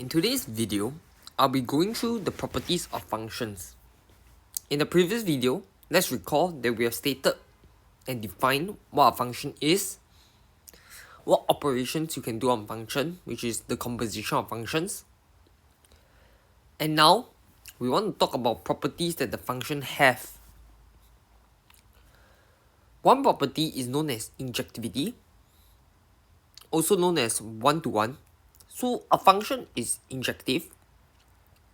In today's video, I'll be going through the properties of functions. In the previous video, let's recall that we have stated and defined what a function is, what operations you can do on function, which is the composition of functions. And now, we want to talk about properties that the function have. One property is known as injectivity, also known as one-to-one. So a function is injective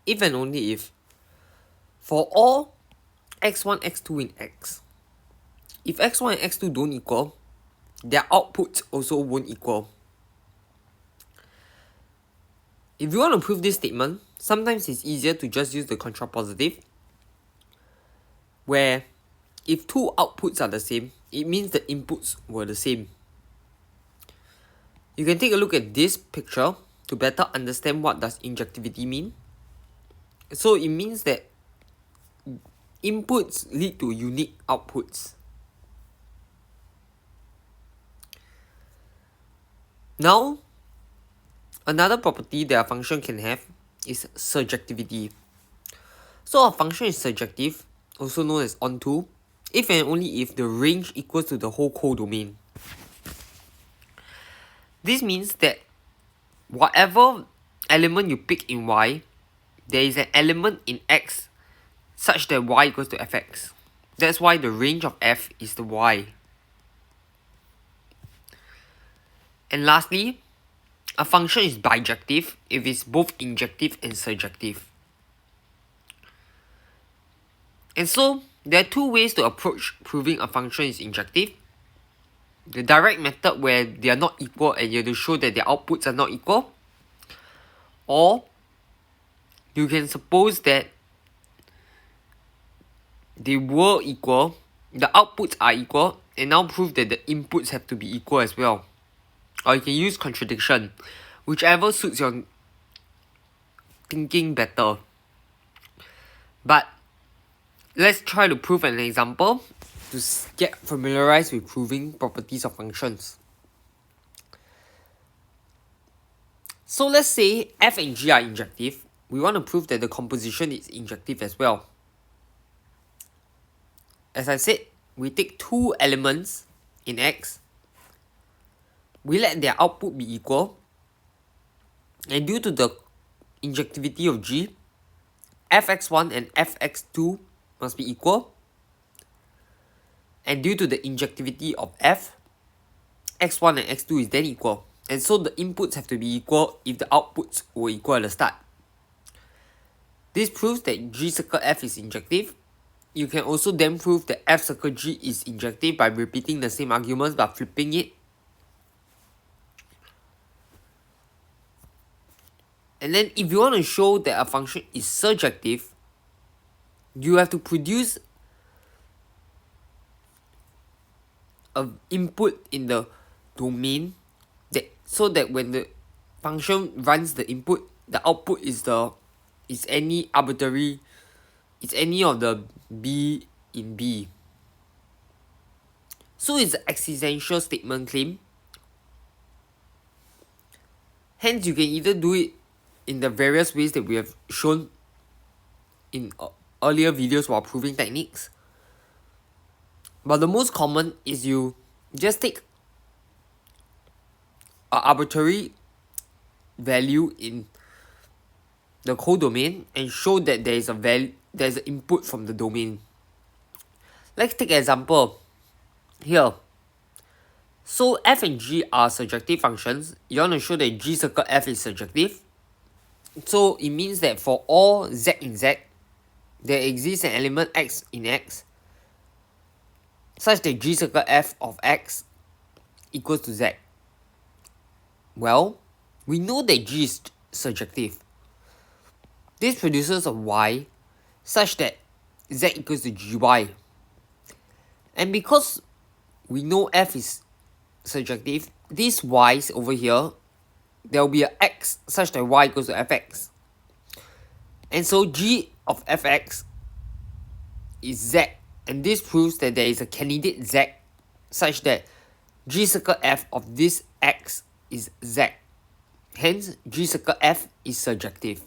if and only if for all x1, x2 in x, if x1 and x2 don't equal, their outputs also won't equal. If you want to prove this statement, sometimes it's easier to just use the contrapositive, where if two outputs are the same, it means the inputs were the same. You can take a look at this picture to better understand what does injectivity mean. So it means that inputs lead to unique outputs. Now, another property that a function can have is surjectivity. So a function is surjective, also known as onto, if and only if the range equals to the whole codomain. This means that whatever element you pick in y, there is an element in x such that y equals to fx. That's why the range of f is the y. And lastly, a function is bijective if it's both injective and surjective. And so, there are two ways to approach proving a function is injective. The direct method where they are not equal and you have to show that their outputs are not equal. Or, you can suppose that they were equal, the outputs are equal, and now prove that the inputs have to be equal as well. Or you can use contradiction, whichever suits your thinking better. But let's try to prove an example to get familiarized with proving properties of functions. So let's say f and g are injective. We want to prove that the composition is injective as well. As I said, we take two elements in x, we let their output be equal, and due to the injectivity of g, fx1 and fx2 must be equal, and due to the injectivity of f, x1 and x2 is then equal. And so the inputs have to be equal if the outputs were equal at the start. This proves that g circle f is injective. You can also then prove that f circle g is injective by repeating the same arguments but flipping it. And then if you want to show that a function is surjective, you have to produce an input in the domain so that when the function runs the input, the output is any arbitrary, it's any of the b in B. So it's an existential statement claim. Hence you can either do it in the various ways that we have shown in earlier videos while proving techniques. But the most common is you just take an arbitrary value in the codomain and show that there is an input from the domain. Let's take an example here. So f and g are surjective functions. You want to show that g circle f is surjective. So it means that for all z in z, there exists an element x in x such that g circle f of x equals to z. Well, we know that g is surjective. This produces a y such that z equals to gy. And because we know f is surjective, these y's over here, there will be an x such that y equals to fx. And so g of fx is z. And this proves that there is a candidate z such that g circle f of this x is z. Hence, G circle F is surjective.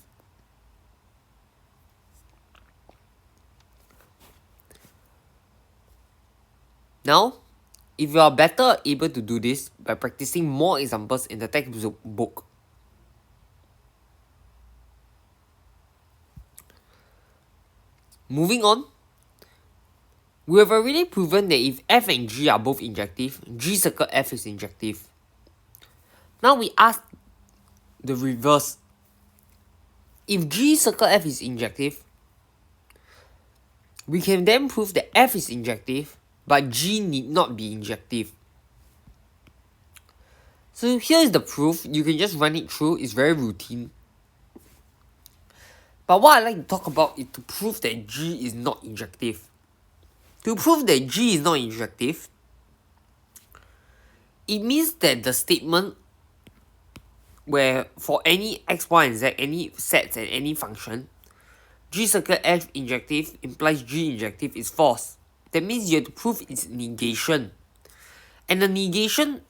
Now, if you are better able to do this by practicing more examples in the textbook. Moving on, we have already proven that if F and G are both injective, G circle F is injective. Now we ask the reverse. If G circle F is injective, we can then prove that F is injective, but G need not be injective. So here is the proof. You can just run it through. It's very routine. But what I like to talk about is to prove that G is not injective. To prove that G is not injective, it means that the statement where for any x, y, and z, any sets and any function, G circle F injective implies G injective is false. That means you have to prove its negation. And the negation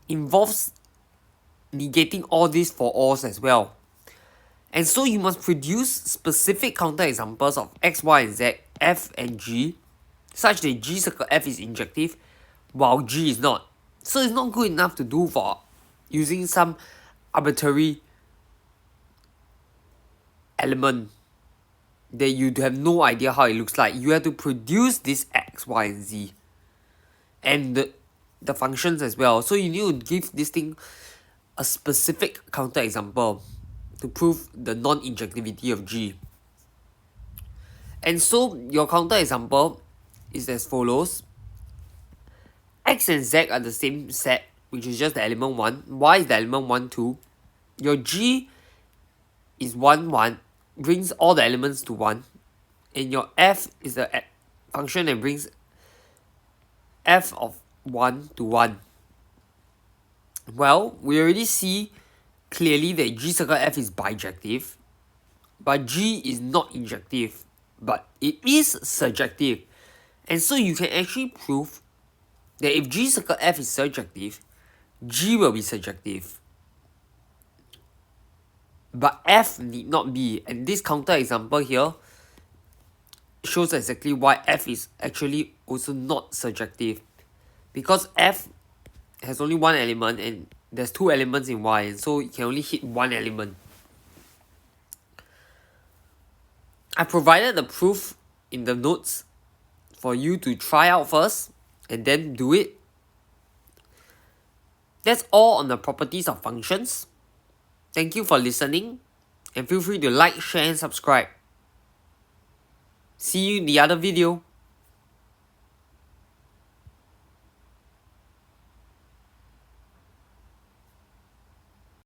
involves negating all this for alls as well. And so you must produce specific counterexamples of x, y, and z, f and g, such that G circle F is injective while G is not. So it's not good enough to do for using some arbitrary element that you have no idea how it looks like. You have to produce this x, y, and z, and the functions as well. So you need to give this thing a specific counterexample to prove the non-injectivity of G. And so your counterexample is as follows. X and Z are the same set, which is just the element 1. Y is the element 1, 2. Your G is 1, 1, brings all the elements to 1. And your F is the function that brings F of 1 to 1. Well, we already see clearly that G circle F is bijective, but G is not injective, but it is surjective. And so you can actually prove that if G circle F is surjective, G will be surjective, but F need not be. And this counterexample here shows exactly why F is actually also not surjective, because F has only one element and there's two elements in Y, and so it can only hit one element. I provided the proof in the notes for you to try out first and then do it. That's all on the properties of functions. Thank you for listening, and feel free to like, share, and subscribe. See you in the other video.